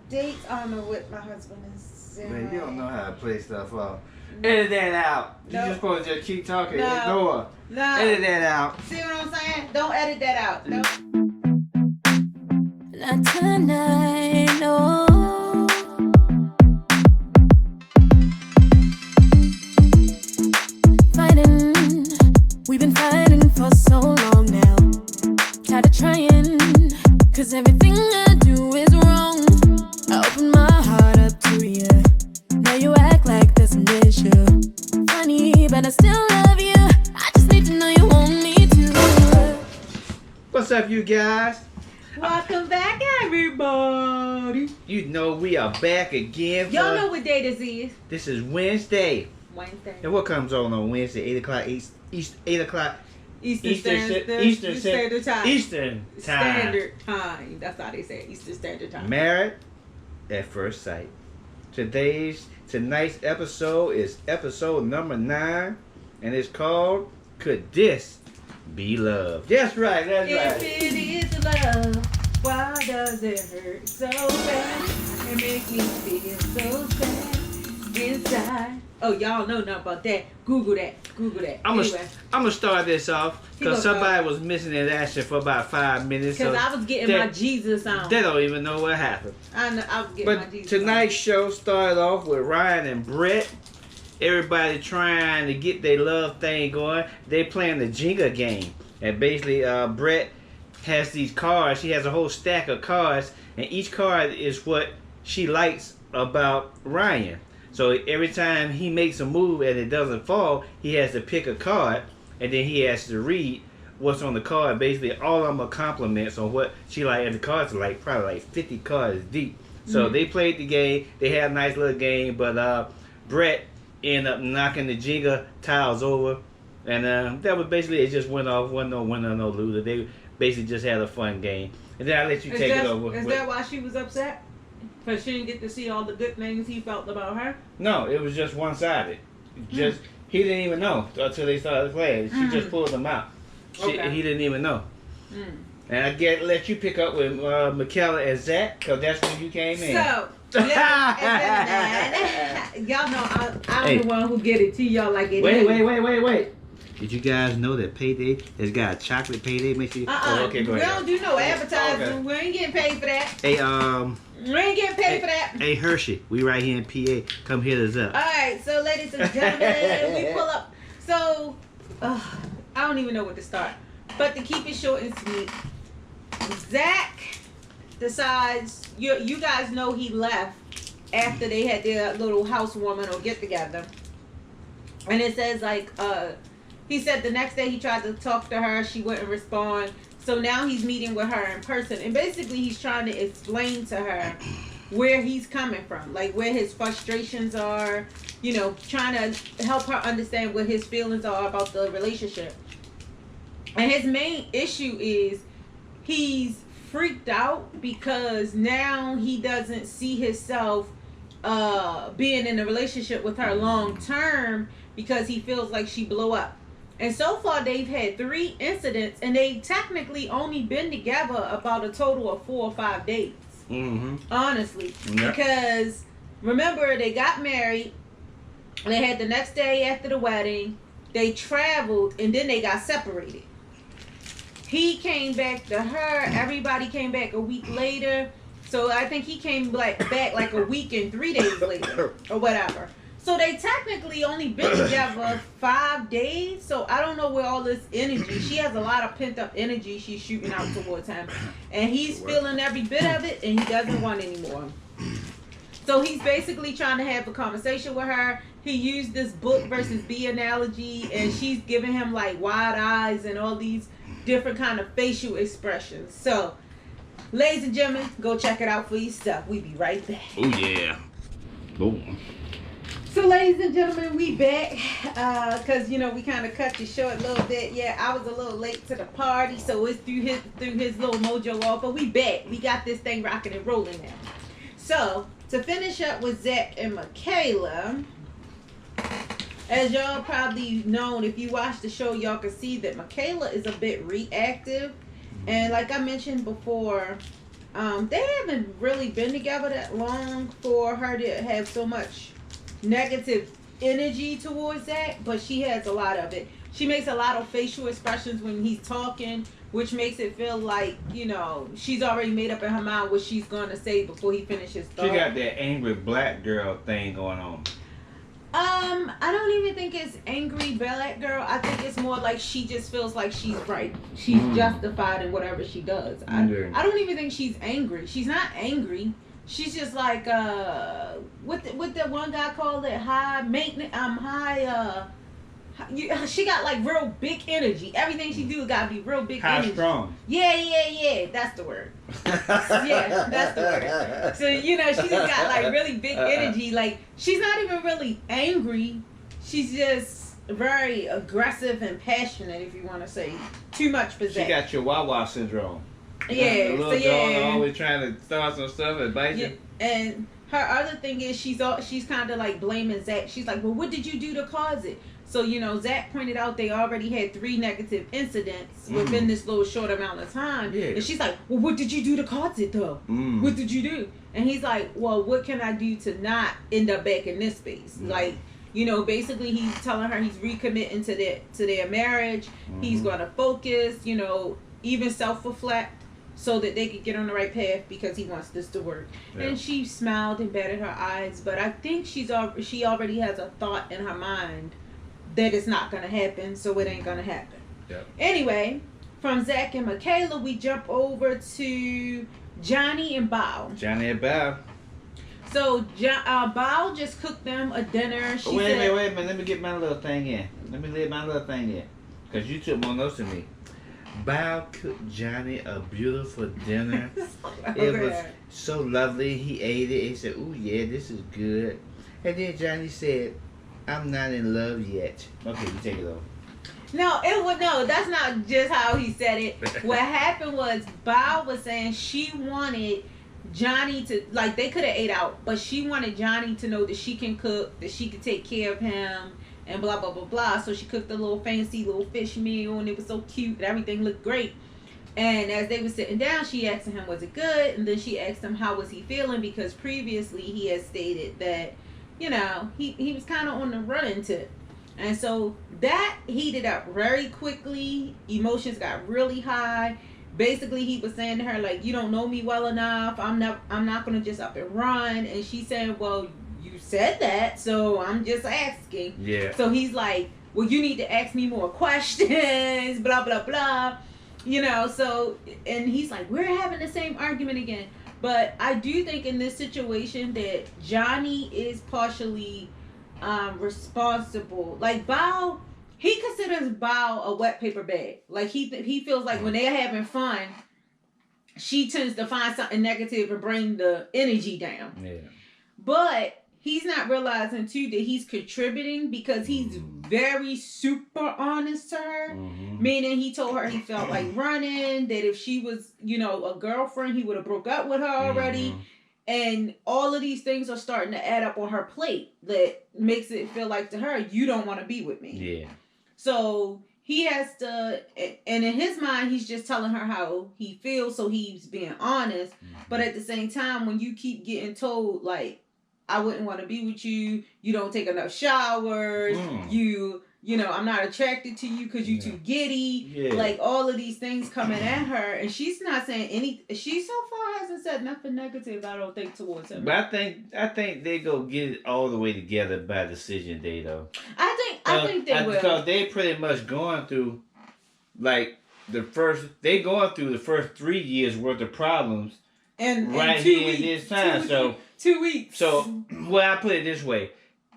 dates. I don't know what my husband is saying. Man, you don't know how to play stuff off. Edit that out. You just supposed to just keep talking. Ignore. No. Edit that out. See what I'm saying? Don't edit that out. No. Not tonight, no. Fighting, we've been fighting for so long now. Tired of trying, cause everything I do is wrong. I open my heart up to you. Now you act like there's an issue. Funny, but I still love you. I just need to know you want me to. What's up, you guys? Welcome back, everybody. You know we are back again. Y'all know what day this is? This is Wednesday. Wednesday. And what comes on Wednesday? 8 o'clock Eastern Standard Time. Eastern Time. Standard Time. That's how they say it. Eastern Standard Time. Married at First Sight. Tonight's episode is episode number 9, and it's called "Could This Be Love?" That's right. That's right. If it is love, why does it hurt so bad? It makes me feel so sad inside. Oh, y'all know nothing about that. Google that. I'm gonna start this off because somebody was missing in action for about 5 minutes. Because I was getting my Jesus on. They don't even know what happened. I know. I was getting my Jesus on. Tonight's show started off with Ryan and Brett. Everybody trying to get their love thing going. They playing the Jenga game, and basically, Brett has these cards. She has a whole stack of cards, and each card is what she likes about Ryan. So every time he makes a move and it doesn't fall, he has to pick a card, and then he has to read what's on the card. Basically, all of them are compliments on what she likes, and the cards are probably like 50 cards deep. So they played the game. They had a nice little game, but Brett ended up knocking the Jenga tiles over, and that was basically it. Just went off. Wasn't no winner, no loser. They basically just had a fun game. And then I'll let you take it over. Is that why she was upset? Because she didn't get to see all the good things he felt about her? No, it was just one-sided. He didn't even know until they started playing. She just pulled them out. He didn't even know. And I let you pick up with Michaela and Zach, because that's when you came in. So, y'all know I'm the one who get it to y'all like it is. Wait. Did you guys know that Payday has got a chocolate Payday mixture? Okay, go ahead. We don't do no advertising. Okay. We ain't getting paid for that. Hey, we ain't getting paid for that. Hey, Hershey, we right here in PA. Come hit us up. All right, so ladies and gentlemen, we pull up. So, I don't even know where to start. But to keep it short and sweet, Zach decides, you guys know he left after they had their little housewarming or get together. And it says he said the next day he tried to talk to her, she wouldn't respond. So now he's meeting with her in person, and basically he's trying to explain to her where he's coming from, like where his frustrations are, trying to help her understand what his feelings are about the relationship. And his main issue is he's freaked out because now he doesn't see himself being in a relationship with her long term because he feels like she blew up. And so far they've had 3 incidents, and they technically only been together about a total of 4 or 5 days. Honestly. Yep. Because remember, they got married, they had the next day after the wedding, they traveled, and then they got separated. He came back to her, everybody came back a week later. So I think he came back like a week and 3 days later or whatever. So they technically only been together 5 days. So I don't know where all this energy. She has a lot of pent up energy she's shooting out towards him. And he's feeling every bit of it, and he doesn't want any more. So he's basically trying to have a conversation with her. He used this book versus bee analogy, and she's giving him like wide eyes and all these different kind of facial expressions. So, ladies and gentlemen, go check it out for yourself. We be right back. Oh yeah. Boom. So, ladies and gentlemen, we back because we kind of cut the show a little bit. Yeah, I was a little late to the party, so it's through his little mojo off. But we back. We got this thing rocking and rolling now. So, to finish up with Zach and Michaela, as y'all probably known, if you watch the show, y'all can see that Michaela is a bit reactive. And like I mentioned before, They haven't really been together that long for her to have so much negative energy towards that, but she has a lot of it. She makes a lot of facial expressions when he's talking, which makes it feel like, she's already made up in her mind what she's going to say before he finishes She thought. got that angry black girl thing going on. I don't even think it's angry black girl. I think it's more like she just feels like she's right. She's justified in whatever she does. I don't even think she's angry. She's not angry. She's just like what the one guy called it, high maintenance. She got like real big energy. Everything she do gotta be real big High energy. strong. Yeah. That's the word. Yeah, that's the word. So she just got like really big energy. Like she's not even really angry. She's just very aggressive and passionate. If you want to say too much for She got Chihuahua syndrome. Yeah. The little dog always trying to start some stuff and bite you. And her other thing is she's kind of like blaming Zach. She's like, well, what did you do to cause it? So, Zach pointed out they already had 3 negative incidents within this little short amount of time. Yeah. And she's like, well, what did you do to cause it, though? What did you do? And he's like, well, what can I do to not end up back in this space? Like, basically he's telling her he's recommitting to their marriage. He's going to focus, even self-reflect so that they could get on the right path because he wants this to work. Yeah. And she smiled and batted her eyes. But I think she already has a thought in her mind that it's not going to happen, so it ain't going to happen. Yep. Anyway, from Zach and Michaela, we jump over to Johnny and Bao. Johnny and Bao. So, Bao just cooked them a dinner. Wait a minute. Let me get my little thing in. Because you took more notes than me. Bao cooked Johnny a beautiful dinner. It was so lovely. He ate it. He said, "Ooh, yeah, this is good." And then Johnny said, "I'm not in love yet." Okay, you take it over. No, that's not just how he said it. What happened was Bao was saying she wanted Johnny to, like, they could have ate out, but she wanted Johnny to know that she can cook, that she could take care of him, and blah, blah, blah, blah. So she cooked a little fancy little fish meal, and it was so cute, and everything looked great. And as they were sitting down, she asked him, was it good? And then she asked him, how was he feeling? Because previously he had stated that, he was kind of on the running tip. And so that heated up very quickly. Emotions got really high. Basically, he was saying to her, like, you don't know me well enough. I'm not going to just up and run. And she said, well, you said that, so I'm just asking. Yeah. So he's like, well, you need to ask me more questions, blah, blah, blah. So, and he's like, we're having the same argument again. But I do think in this situation that Johnny is partially responsible. Like Bao, he considers Bao a wet paper bag. Like he feels like when they're having fun, she tends to find something negative and bring the energy down. Yeah. But he's not realizing too that he's contributing because he's very super honest to her. Meaning he told her he felt like running, that if she was, a girlfriend, he would have broke up with her already. And all of these things are starting to add up on her plate that makes it feel like to her, you don't want to be with me. Yeah. So he has to, and in his mind, he's just telling her how he feels, so he's being honest. But at the same time, when you keep getting told, like, I wouldn't want to be with you, you don't take enough showers, I'm not attracted to you because you're too giddy. Yeah. Like, all of these things coming at her, and she's not saying anything. She so far hasn't said nothing negative, I don't think, towards him. But I think they go get it all the way together by decision day, though. I think they will. Because they pretty much going through, like, the first 3 years worth of problems. And right here in this time. 2 weeks. So, well, I put it this way.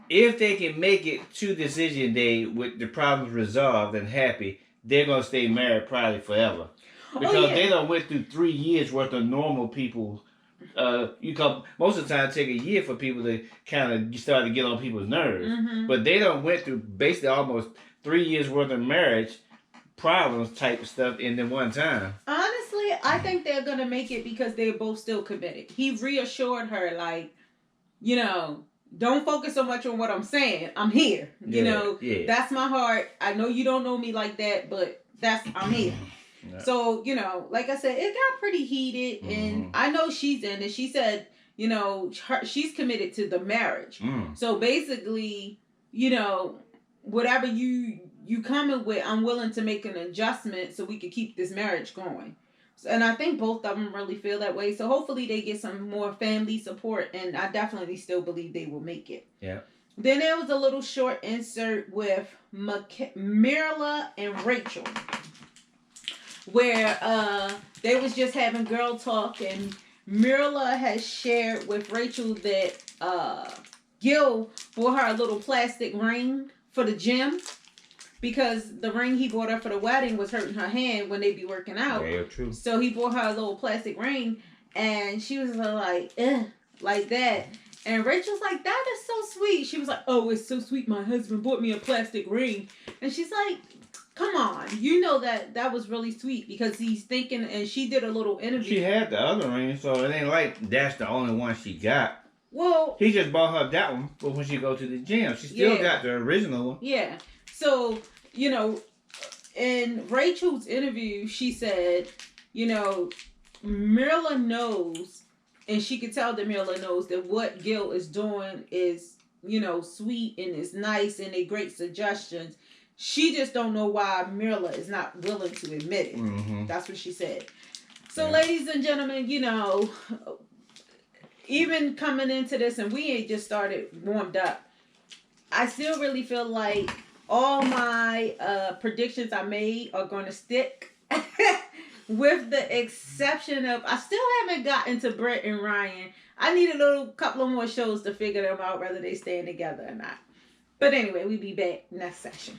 If they can make it to decision day with the problems resolved and happy, they're going to stay married probably forever. Because they done went through 3 years worth of normal people. Most of the time it take a year for people to kind of start to get on people's nerves. But they done went through basically almost 3 years worth of marriage problems type of stuff in the one time. Honestly, I think they're going to make it because they're both still committed. He reassured her, like, don't focus so much on what I'm saying. I'm here. That's my heart. I know you don't know me like that, but I'm here. Yeah. So, you know, like I said, it got pretty heated, and I know she's in it. She said, you know, she's committed to the marriage. So basically, you know, whatever you coming with, I'm willing to make an adjustment so we can keep this marriage going. And I think both of them really feel that way. So hopefully they get some more family support, and I definitely still believe they will make it. Yeah. Then there was a little short insert with Mirla and Rachel, where they was just having girl talk, and Mirla has shared with Rachel that Gil bought her a little plastic ring for the gym because the ring he bought her for the wedding was hurting her hand when they be working out. Yeah, true. So he bought her a little plastic ring, and she was like, eh, like that. And Rachel's like, that is so sweet. She was like, oh, it's so sweet. My husband bought me a plastic ring. And she's like, come on. You know that was really sweet because he's thinking, and she did a little interview. She had the other ring, so it ain't like that's the only one she got. Well, he just bought her that one for when she go to the gym. She still got the original one. Yeah. So, you know, in Rachel's interview, she said, you know, Mirla knows, and she could tell that Mirla knows that what Gil is doing is, you know, sweet and is nice and they great suggestions. She just don't know why Mirla is not willing to admit it. That's what she said. So, ladies and gentlemen, you know, even coming into this, and we ain't just started warmed up, I still really feel like all my predictions I made are going to stick. With the exception of, I still haven't gotten to Brett and Ryan. I need a couple of more shows to figure them out, whether they staying together or not. But anyway, we'll be back next session.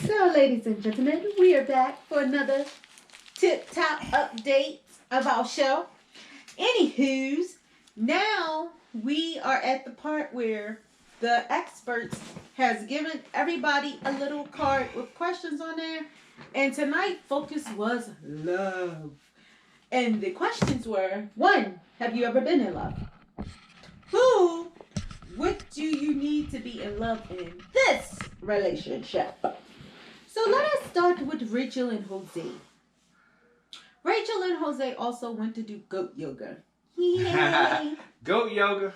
So, ladies and gentlemen, we are back for another tip-top update of our show. Anywho's, now we are at the part where the experts has given everybody a little card with questions on there. And tonight, focus was love. And the questions were, 1, have you ever been in love? 2, what do you need to be in love in this relationship? So let us start with Rachel and Jose. Rachel and Jose also went to do goat yoga. Yay. Goat yoga.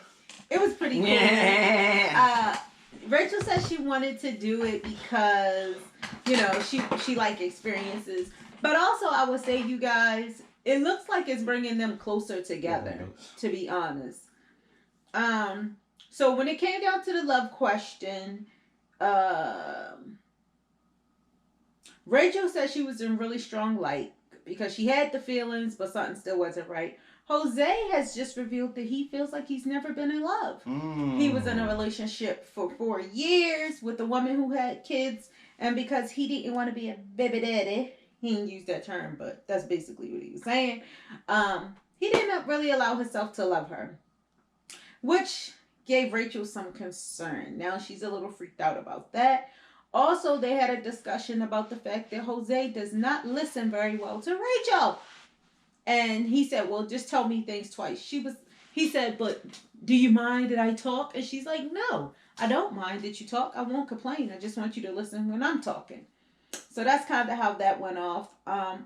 It was pretty cool. Yeah. Rachel said she wanted to do it because, you know, she liked experiences. But also, I would say, you guys, it looks like it's bringing them closer together, to be honest. So when it came down to the love question, Rachel said she was in really strong light because she had the feelings, but something still wasn't right. Jose has just revealed that he feels like he's never been in love. He was in a relationship for 4 years with a woman who had kids, and because he didn't want to be a baby daddy, he didn't use that term, but that's basically what he was saying. He didn't really allow himself to love her, which gave Rachel some concern. Now she's a little freaked out about that. Also, they had a discussion about the fact that Jose does not listen very well to Rachel. And he said, well, just tell me things twice. He said, but do you mind that I talk? And she's like, no, I don't mind that you talk. I won't complain. I just want you to listen when I'm talking. So that's kind of how that went off.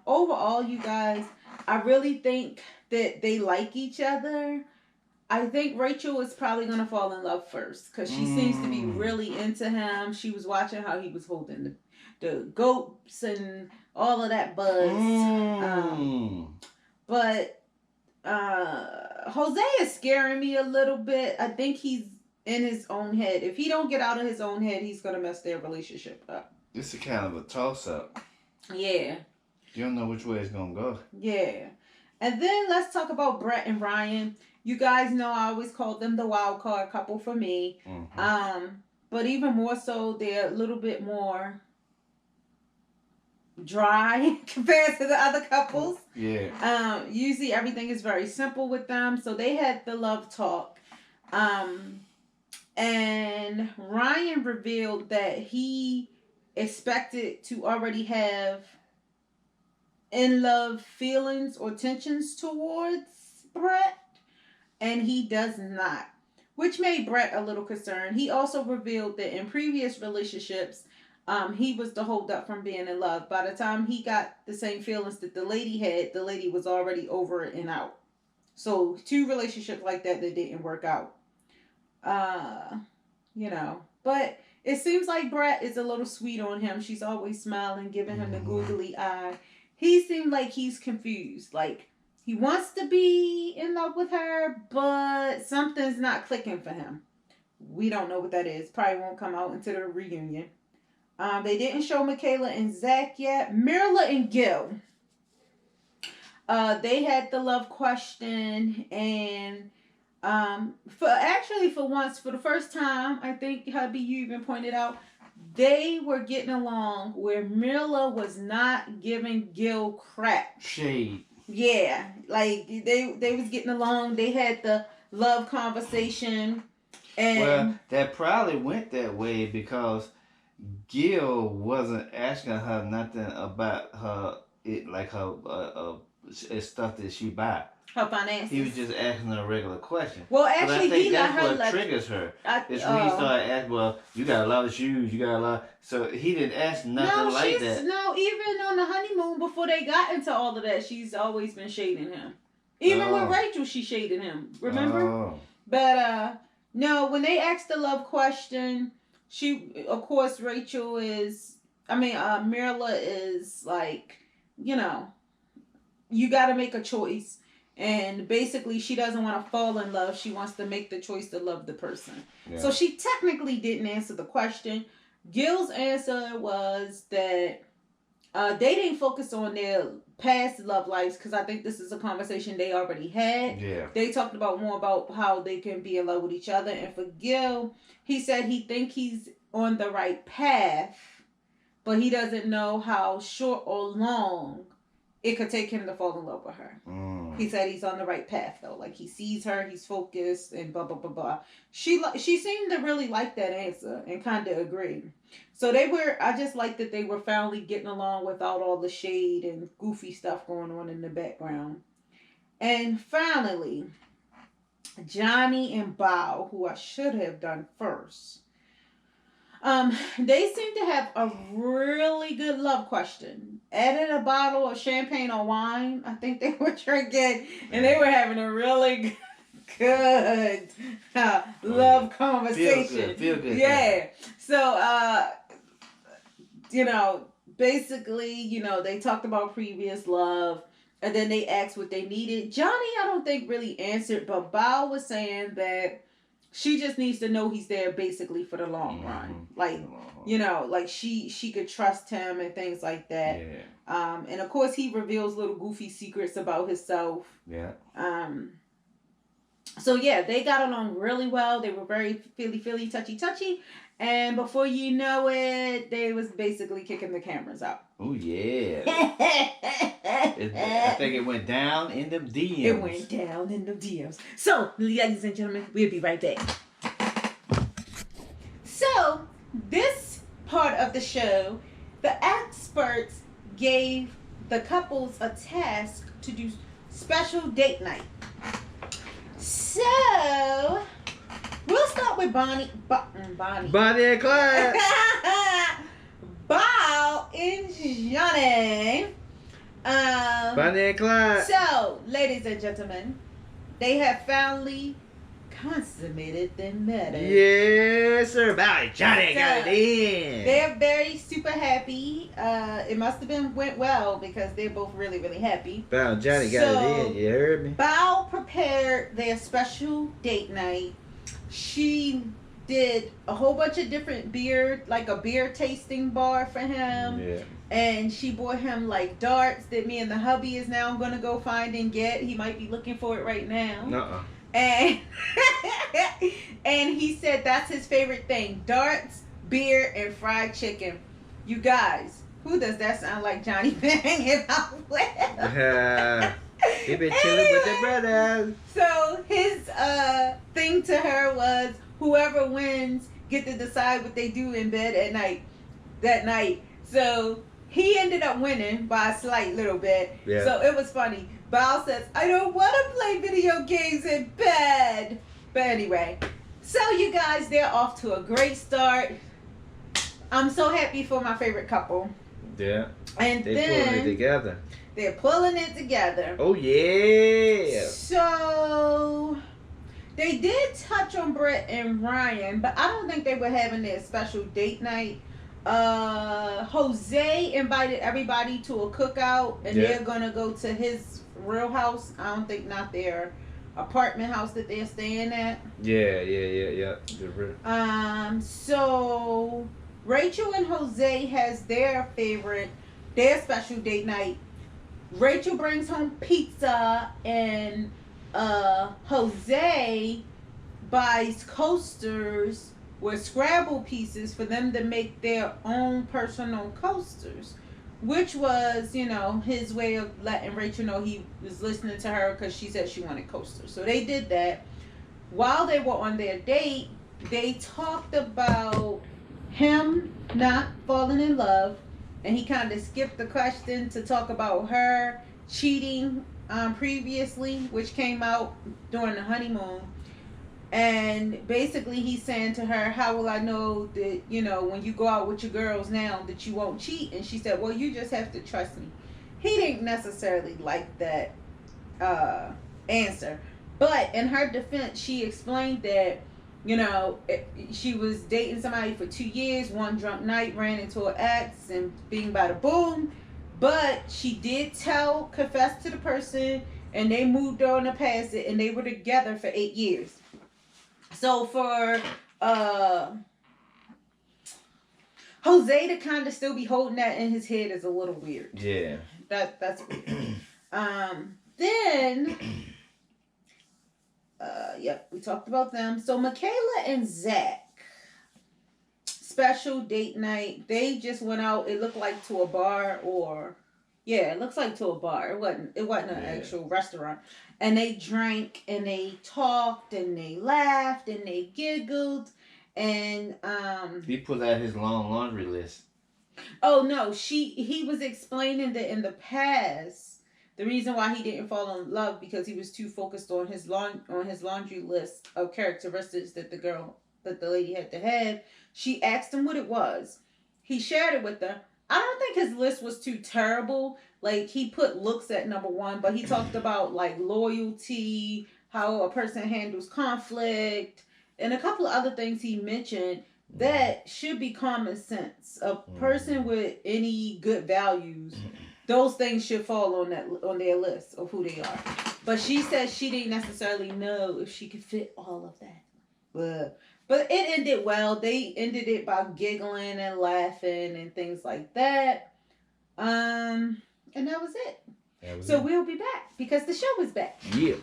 Overall, you guys, I really think that they like each other. I think Rachel is probably going to fall in love first because she seems to be really into him. She was watching how he was holding the goats and all of that buzz. But Jose is scaring me a little bit. I think he's in his own head. If he don't get out of his own head, he's going to mess their relationship up. This is kind of a toss-up. Yeah. You don't know which way it's going to go. Yeah. And then let's talk about Brett and Ryan. You guys know I always call them the wild card couple for me. But even more so, they're a little bit more dry compared to the other couples. Yeah. Usually everything is very simple with them. So they had the love talk. And Ryan revealed that he expected to already have in love feelings or tensions towards Brett, and he does not, which made Brett a little concerned. He also revealed that in previous relationships, he was the holdup from being in love. By the time he got the same feelings that the lady had, the lady was already over it and out. So 2 relationships like that didn't work out. But it seems like Brett is a little sweet on him. She's always smiling, giving him the googly eye. He seemed like he's confused. Like, he wants to be in love with her, but something's not clicking for him. We don't know what that is. Probably won't come out until the reunion. They didn't show Michaela and Zach yet. Mirla and Gil. They had the love question, and for the first time, I think, hubby, you even pointed out, they were getting along where Mirla was not giving Gil crap. Shade. Yeah, like they was getting along. They had the love conversation, and well, that probably went that way because Gil wasn't asking her nothing about her stuff that she buy. Her finances. He was just asking her a regular question. Well, actually, he let her. What triggers her is when he started asking, "Well, you got a lot of shoes. You got a lot." So he didn't ask nothing like that. No, even on the honeymoon before they got into all of that, she's always been shading him. Even with Rachel, she shaded him. Remember? Oh. But no, when they asked the love question, of course, Mirla is like, you got to make a choice. And basically, she doesn't want to fall in love. She wants to make the choice to love the person. Yeah. So she technically didn't answer the question. Gil's answer was that they didn't focus on their past love lives, because I think this is a conversation they already had. Yeah. They talked more about how they can be in love with each other. And for Gil, he said he think he's on the right path, but he doesn't know how short or long it could take him to fall in love with her. He said he's on the right path, though. Like, he sees her, he's focused, and blah, blah, blah, blah. She seemed to really like that answer and kind of agree. So I just like that they were finally getting along without all the shade and goofy stuff going on in the background. And finally, Johnny and Bao, who I should have done first, they seem to have a really good love question. Added a bottle of champagne or wine, I think they were drinking, and they were having a really good love conversation. Feel good. Yeah. So, basically, they talked about previous love, and then they asked what they needed. Johnny, I don't think really answered, but Bao was saying that she just needs to know he's there basically for the long run. Like, like she could trust him and things like that. Yeah. And of course he reveals little goofy secrets about himself. Yeah. So yeah, they got along really well. They were very feely, touchy. And before you know it, they was basically kicking the cameras out. Oh yeah. I think it went down in the DMs. It went down in the DMs. So, ladies and gentlemen, we'll be right back. So, this part of the show, the experts gave the couples a task to do special date night. So, we'll start with Bonnie and Clyde. Bao and Johnny. Bonnie and Clyde. So, ladies and gentlemen, they have finally consummated their marriage. Yes, sir. Bonnie, Johnny got it in. They're very super happy. It must have went well because they're both really, really happy. Bao Johnny got it in. You heard me? Bao prepared their special date night. She did a whole bunch of different beer, like a beer tasting bar for him. Yeah. And she bought him like darts that me and the hubby is now going to go find and get. He might be looking for it right now. Nuh-uh. And and he said that's his favorite thing: darts, beer, and fried chicken. You guys, who does that sound like Johnny been hanging out with? He been chilling with the brothers. So his thing to her was whoever wins get to decide what they do in bed that night. So he ended up winning by a slight little bit. Yeah. So it was funny. Bao says, I don't want to play video games in bed. But anyway, so you guys, they're off to a great start. I'm so happy for my favorite couple. Yeah. And They pulling it together. They're pulling it together. Oh yeah. So they did touch on Brett and Ryan, but I don't think they were having their special date night. Jose invited everybody to a cookout, and they're gonna go to his real house. I don't think not their apartment house that they're staying at. Yeah. So Rachel and Jose has their special date night. Rachel brings home pizza, and Jose buys coasters with Scrabble pieces for them to make their own personal coasters, which was, his way of letting Rachel know he was listening to her because she said she wanted coasters. So they did that. While they were on their date, they talked about him not falling in love, and he kind of skipped the question to talk about her cheating previously, which came out during the honeymoon. And basically he's saying to her, how will I know that, when you go out with your girls now that you won't cheat? And she said, well, you just have to trust me. He didn't necessarily like that answer. But in her defense, she explained that, she was dating somebody for 2 years. One drunk night ran into an ex and bing bada boom. But she did confess to the person, and they moved on to past it, and they were together for 8 years. So for Jose to kind of still be holding that in his head is a little weird. Yeah. That's weird. Then we talked about them. So Michaela and Zach, special date night. They just went out. It looked like to a bar, it looks like to a bar. It wasn't an actual restaurant. And they drank and they talked and they laughed and they giggled, and he put out his long laundry list. Oh no, he was explaining that in the past, the reason why he didn't fall in love because he was too focused on his laundry list of characteristics that the lady had to have. She asked him what it was. He shared it with her. I don't think his list was too terrible. Like, he put looks at number 1, but he talked about like loyalty, how a person handles conflict, and a couple of other things he mentioned that should be common sense. A person with any good values, those things should fall on their list of who they are. But she said she didn't necessarily know if she could fit all of that. But it ended well. They ended it by giggling and laughing and things like that. And that was it. We'll be back because the show is back. Yeah.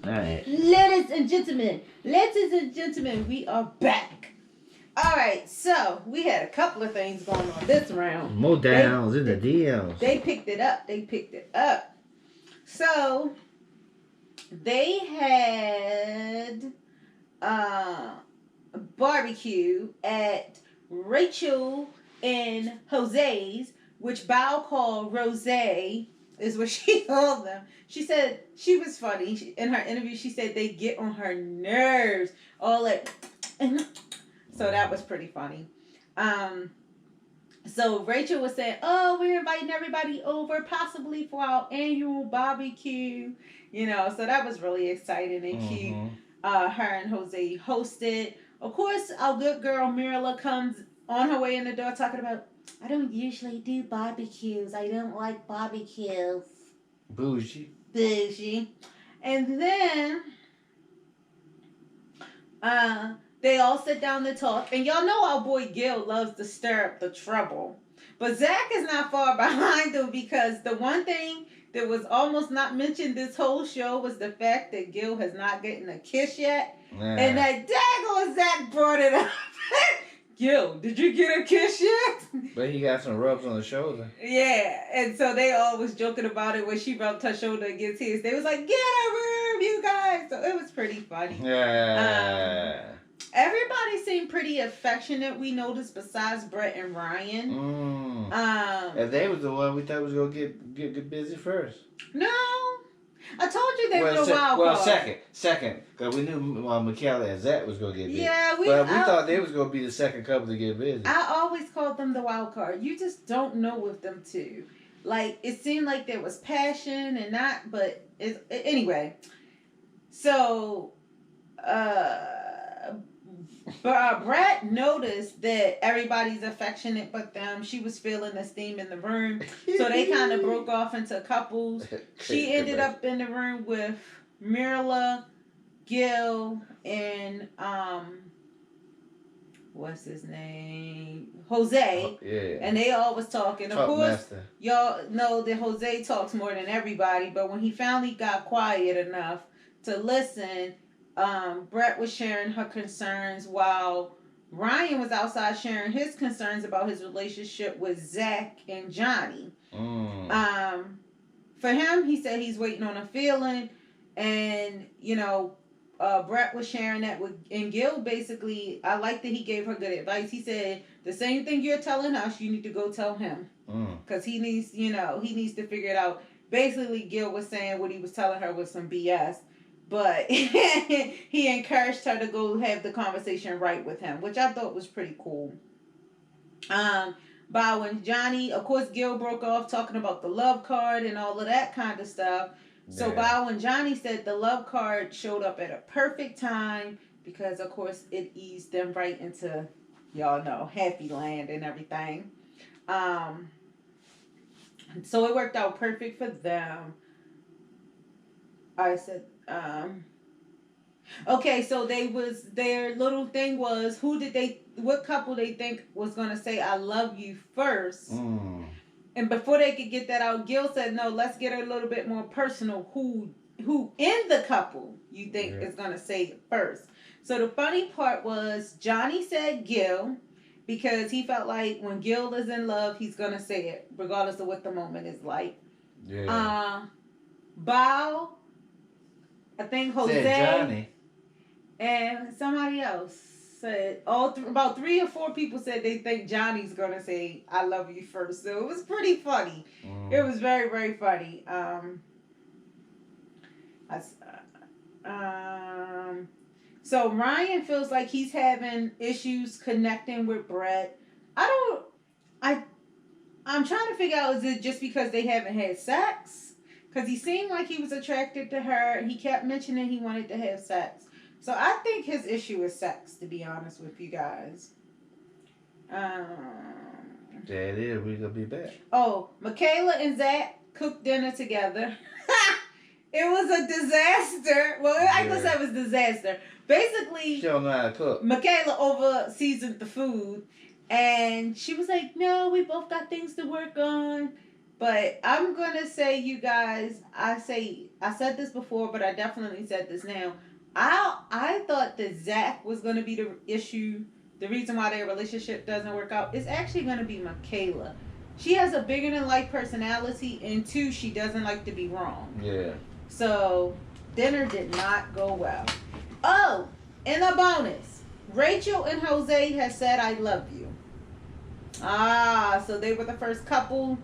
All right. Ladies and gentlemen, we are back. All right, so we had a couple of things going on this round. More downs in the DLs. They picked it up. So they had barbecue at Rachel and Jose's, which Bao called Rose, is what she called them. She said she was funny. In her interview, she said they get on her nerves. All that. So that was pretty funny. So Rachel was saying, oh, we're inviting everybody over, possibly for our annual barbecue. So that was really exciting and cute. Her and Jose hosted. Of course, our good girl Mirla comes on her way in the door talking about, I don't usually do barbecues. I don't like barbecues. Bougie. And then they all sit down to talk. And y'all know our boy Gil loves to stir up the trouble. But Zach is not far behind him, because the one thing that was almost not mentioned this whole show was the fact that Gil has not gotten a kiss yet. And that daggone Zach brought it up. Gil, did you get a kiss yet? But he got some rubs on the shoulder. Yeah, and so they all was joking about it when she rubbed her shoulder against his. They was like, get over, you guys. So it was pretty funny. Yeah. Everybody seemed pretty affectionate, we noticed, besides Brett and Ryan. And they was the one we thought was going to get busy first. No. I told you they were the wild card. Second, because we knew Michaela and Zach was going to get busy. Yeah, we thought they was going to be the second couple to get busy. I always called them the wild card. You just don't know with them two. Like, it seemed like there was passion and not, but anyway. So, Brett noticed that everybody's affectionate but them. She was feeling the steam in the room. So they kind of broke off into couples. She ended up in the room with Mirla, Gil, and what's his name? Jose. Yeah. And they all was talking. Of course, y'all know that Jose talks more than everybody, but when he finally got quiet enough to listen, Brett was sharing her concerns while Ryan was outside sharing his concerns about his relationship with Zach and Johnny. For him, he said he's waiting on a feeling, and Brett was sharing that with, and Gil basically, I like that he gave her good advice. He said the same thing you're telling us, you need to go tell him, because he needs, he needs to figure it out. Basically, Gil was saying what he was telling her was some BS. But he encouraged her to go have the conversation right with him, which I thought was pretty cool. But when Johnny, of course, Gil broke off talking about the love card and all of that kind of stuff. So when Johnny said the love card showed up at a perfect time, because of course it eased them right into, y'all know, happy land and everything. So it worked out perfect for them. I said, okay, so their little thing was, what couple they think was going to say I love you first. And before they could get that out, Gil said, no, let's get a little bit more personal. Who in the couple you think is going to say it first? So the funny part was Johnny said Gil, because he felt like when Gil is in love, he's going to say it, regardless of what the moment is like. Bao, I think Jose, Johnny, and somebody else said, about 3 or 4 people said they think Johnny's going to say, I love you first. So it was pretty funny. It was very, very funny. So Ryan feels like he's having issues connecting with Brett. I'm trying to figure out, is it just because they haven't had sex? Because he seemed like he was attracted to her. He kept mentioning he wanted to have sex. So I think his issue is sex, to be honest with you guys. There it is. We're going to be back. Oh, Michaela and Zach cooked dinner together. It was a disaster. Well, I guess that was a disaster. Basically, she don't know how to cook. Michaela over-seasoned the food. And she was like, no, we both got things to work on. But I'm going to say, you guys, I said this before, but I definitely said this now. I thought that Zach was going to be the issue. The reason why their relationship doesn't work out is actually going to be Michaela. She has a bigger-than-life personality, and 2, she doesn't like to be wrong. Yeah. So, dinner did not go well. Oh, and a bonus. Rachel and Jose has said, I love you. So they were the first couple,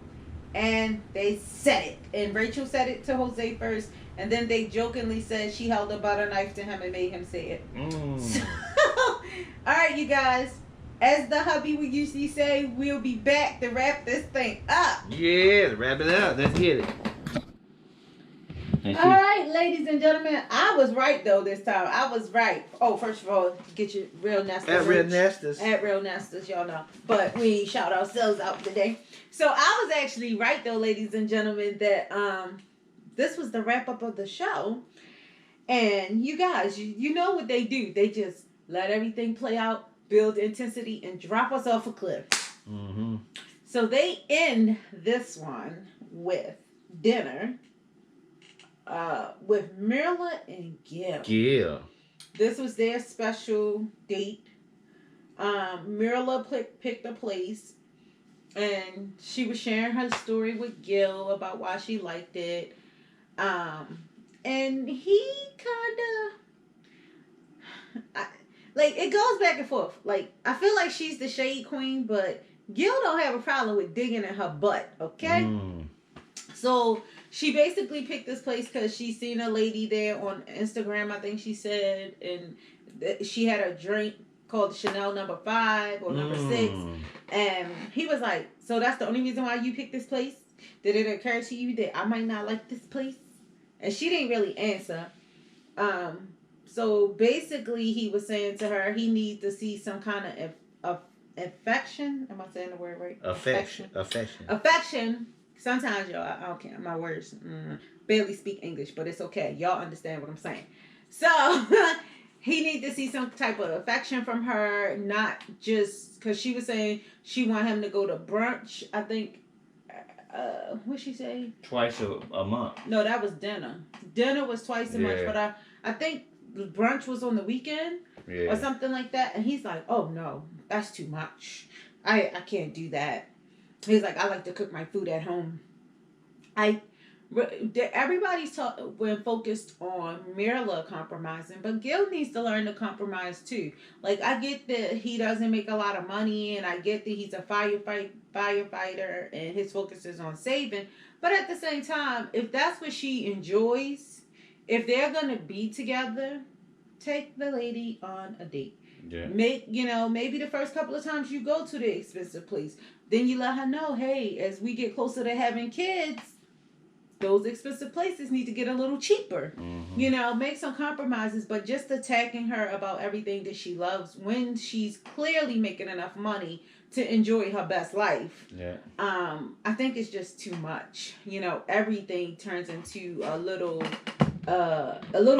and they said it. And Rachel said it to Jose first, and then they jokingly said she held a butter knife to him and made him say it. So, all right, you guys. As the hubby would usually say, we'll be back to wrap this thing up. Yeah, wrap it up. Let's get it. All right, ladies and gentlemen. I was right, though, this time. I was right. Oh, first of all, get your Real Nesters. At RealNesters. At RealNesters, y'all know. But we shout ourselves out today. So I was actually right, though, ladies and gentlemen, that this was the wrap-up of the show. And you guys, you know what they do. They just let everything play out, build intensity, and drop us off a cliff. Mm-hmm. So they end this one with dinner with Mirla and Gil. Gil. This was their special date. Mirla picked a place, and she was sharing her story with Gil about why she liked it. And he kind of... Like, it goes back and forth. Like, I feel like she's the shade queen, but Gil don't have a problem with digging in her butt, okay? So she basically picked this place because she seen a lady there on Instagram, I think she said, and she had a drink called Chanel #5 or #6, and he was like, so that's the only reason why you picked this place? Did it occur to you that I might not like this place? And she didn't really answer. So basically he was saying to her he needs to see some kind of affection. Am I saying the word right? Affection. Sometimes, y'all, I don't care. My words barely speak English, but it's okay. Y'all understand what I'm saying. So he need to see some type of affection from her, not just because she was saying she want him to go to brunch. I think, what'd she say? Twice a month. No, that was dinner. Dinner was twice a month, but I think brunch was on the weekend or something like that. And he's like, oh no, that's too much. I can't do that. He's like, I like to cook my food at home. Everybody's when focused on Mirla compromising, but Gil needs to learn to compromise too. Like, I get that he doesn't make a lot of money, and I get that he's a firefighter, and his focus is on saving. But at the same time, if that's what she enjoys, if they're gonna be together, take the lady on a date. Yeah. Maybe the first couple of times you go to the expensive place, then you let her know, hey, as we get closer to having kids, those expensive places need to get a little cheaper. Mm-hmm. Make some compromises, but just attacking her about everything that she loves when she's clearly making enough money to enjoy her best life. Yeah. I think it's just too much. Everything turns into a little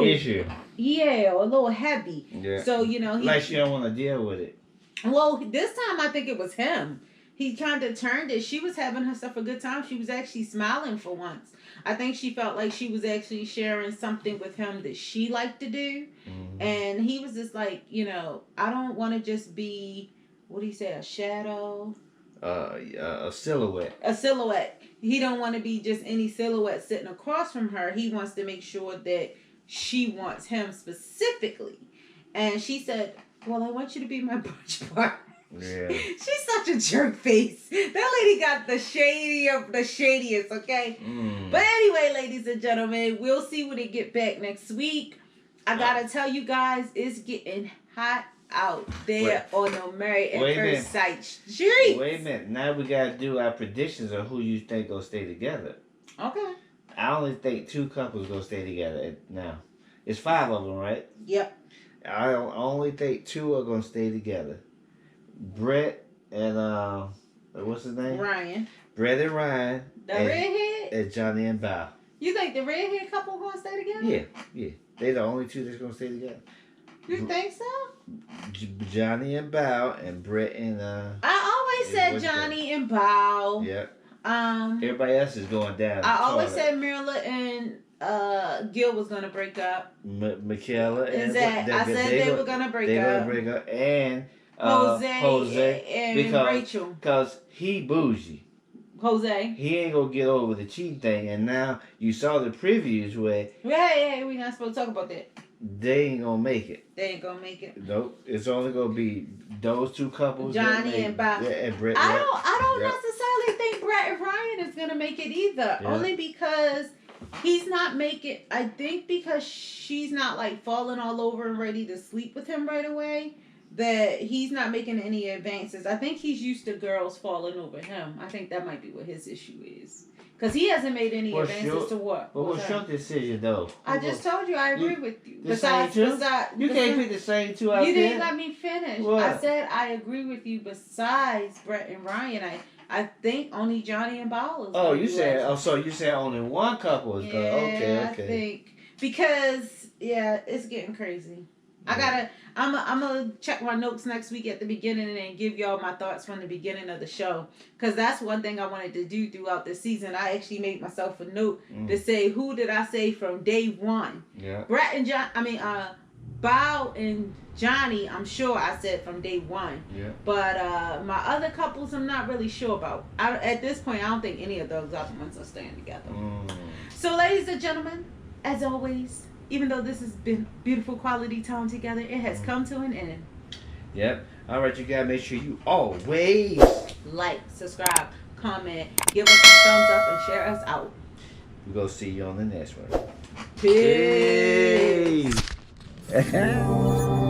issue. Yeah, a little heavy. Yeah. So, like she don't want to deal with it. Well, this time I think it was him. He kind of turned it. She was having herself a good time. She was actually smiling for once. I think she felt like she was actually sharing something with him that she liked to do. Mm-hmm. And he was just like, I don't want to just be, what do you say, a shadow? A silhouette. A silhouette. He don't want to be just any silhouette sitting across from her. He wants to make sure that she wants him specifically. And she said, well, I want you to be my brunch partner. Yeah. She's such a jerk face. That lady got the shady of the shadiest, okay? But anyway, ladies and gentlemen, we'll see when they get back next week. I gotta tell you guys, it's getting hot out there on the Married at First Sight streets. Wait a minute. Now we gotta do our predictions of who you think gonna stay together. Okay. I only think 2 couples gonna stay together now. It's 5 of them, right? Yep. I only think 2 are gonna stay together. Brett and what's his name? Ryan. Brett and Ryan. The redhead? And Johnny and Bao. You think the redhead couple gonna stay together? Yeah. They're the only 2 that's gonna stay together. You think so? Johnny and Bao and Brett and I always said Johnny and Bao. Yeah. Everybody else is going down. I always said Mirla and Gil was gonna break up. Michaela and Zach. I said they were gonna break up. They were gonna break up, and Jose and Rachel. Because he bougie. Jose. He ain't gonna get over the cheating thing, and now you saw the previews where. Hey, we not supposed to talk about that. They ain't gonna make it. They ain't gonna make it. Nope. It's only gonna be those 2 couples. Johnny and Bob. Yeah, and Brett. I don't necessarily think Brett and Ryan is gonna make it either. Yeah. Only because he's not making. I think because she's not like falling all over and ready to sleep with him right away. That he's not making any advances. I think he's used to girls falling over him. I think that might be what his issue is. Because he hasn't made any advances to what? But what's your decision, though? I just told you I agree with you. You can't pick the same 2 out there. You didn't let me finish. What? I said I agree with you besides Brett and Ryan. I think only Johnny and Bao is so you said only 1 couple is going. Okay. I think. Because, it's getting crazy. Yeah. I'm gonna check my notes next week at the beginning and give y'all my thoughts from the beginning of the show. Because that's one thing I wanted to do throughout the season. I actually made myself a note to say, who did I say from day 1? Yeah. Brett and Bao and Johnny, I'm sure I said from day 1. Yeah. But my other couples, I'm not really sure about. At this point, I don't think any of those other ones are staying together. So, ladies and gentlemen, as always, even though this has been beautiful quality time together, it has come to an end. Yep. All right, you guys, make sure you always like, subscribe, comment, give us some thumbs up, and share us out. We're going to see you on the next one. Peace. Peace.